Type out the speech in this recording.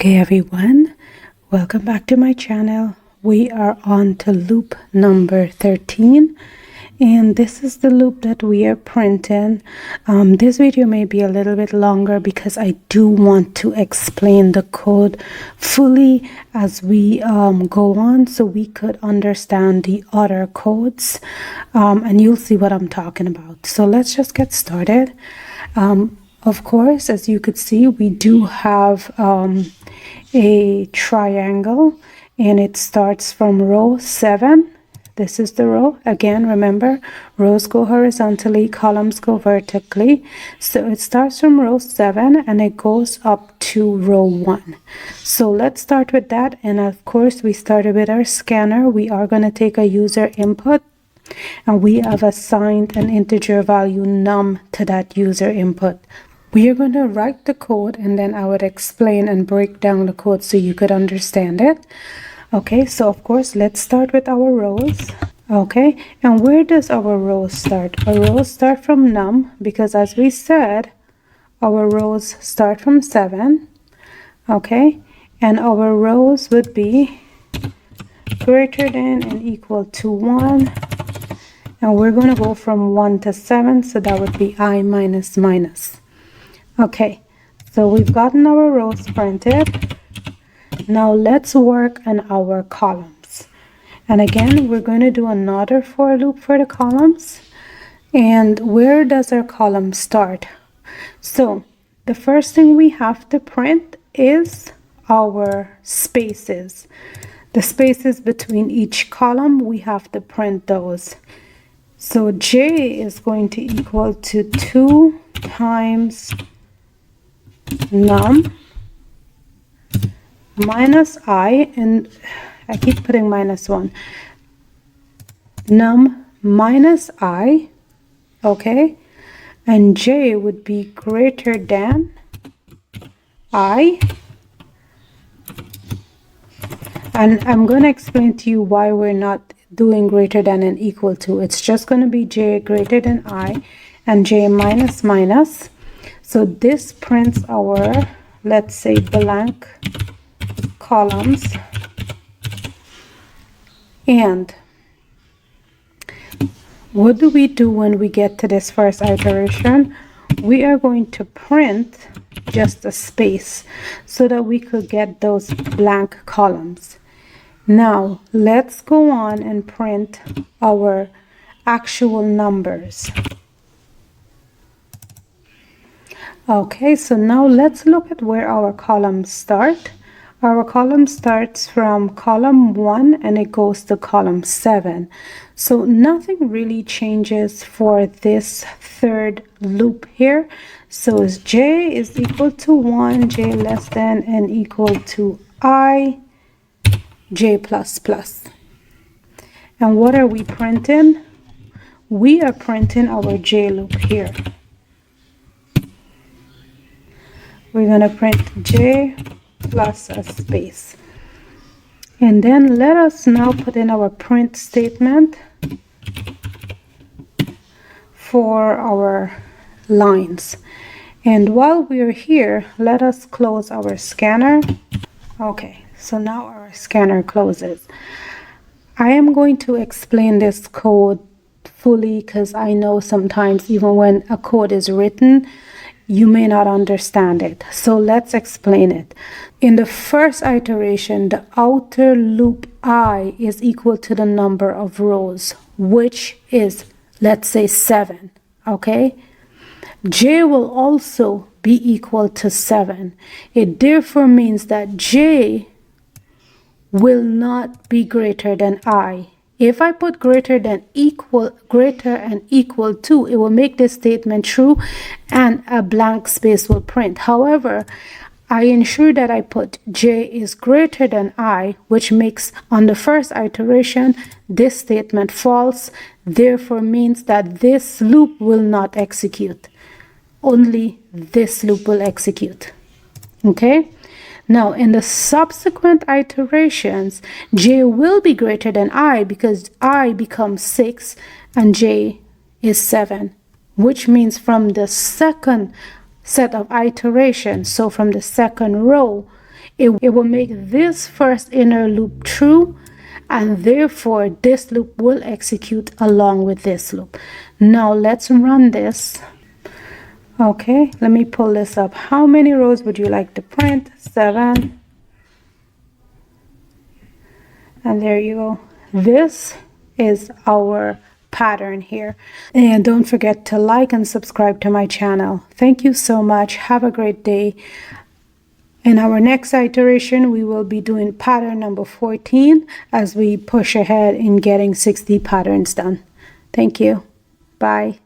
Okay everyone, welcome back to my channel. We are on to loop number 13 and this is the loop that we are printing. This video may be a little bit longer because I do want to explain the code fully as we go on so we could understand the other codes, and you'll see what I'm talking about. So let's just get started. Of course, as you could see, we do have a triangle and it starts from row 7. This is the row. Again, remember, rows go horizontally, columns go vertically. So it starts from row 7 and it goes up to row 1. So let's start with that. And of course, we started with our scanner. We are going to take a user input. And we have assigned an integer value num to that user input. We are going to write the code and then I would explain and break down the code so you could understand it. Okay, so of course, let's start with our rows. Okay, and where does our rows start? Our rows start from num because as we said, our rows start from 7. Okay, and our rows would be greater than and equal to 1. And we're going to go from 1 to 7, so that would be I minus minus. Okay, so we've gotten our rows printed. Now let's work on our columns. And again, we're going to do another for loop for the columns. And where does our column start? So the first thing we have to print is our spaces. The spaces between each column, we have to print those. So j is going to equal to 2 times num minus I, and I keep putting minus 1, num minus I, okay, and j would be greater than I. And I'm going to explain to you why we're not doing greater than and equal to. It's just going to be j greater than I and j minus minus. So this prints our, let's say, blank columns. And what do we do when we get to this first iteration? We are going to print just a space so that we could get those blank columns. Now let's go on and print our actual numbers. Okay, so now let's look at where our columns start. Our column starts from column 1 and it goes to column 7. So nothing really changes for this third loop here. So as j is equal to 1, j less than and equal to I, j plus plus. And what are we printing? We are printing our j loop here. We're going to print j plus a space. And then let us now put in our print statement for our lines. And while we're here, let us close our scanner. Okay, so now our scanner closes. I am going to explain this code fully because I know sometimes even when a code is written, you may not understand it. So let's explain it. In the first iteration, the outer loop I is equal to the number of rows, which is, let's say, 7. Okay? J will also be equal to 7. It therefore means that j will not be greater than I. If I put greater and equal to, it will make this statement true and a blank space will print. However, I ensure that I put j is greater than I, which makes on the first iteration this statement false, therefore means that this loop will not execute. Only this loop will execute. Okay? Now, in the subsequent iterations, j will be greater than I because I becomes 6 and j is 7, which means from the second set of iterations, so from the second row, it will make this first inner loop true, and therefore this loop will execute along with this loop. Now let's run this. Okay, let me pull this up. How many rows would you like to print? 7. And there you go. This is our pattern here. And don't forget to like and subscribe to my channel. Thank you so much. Have a great day. In our next iteration, we will be doing pattern number 14 as we push ahead in getting 60 patterns done. Thank you. Bye.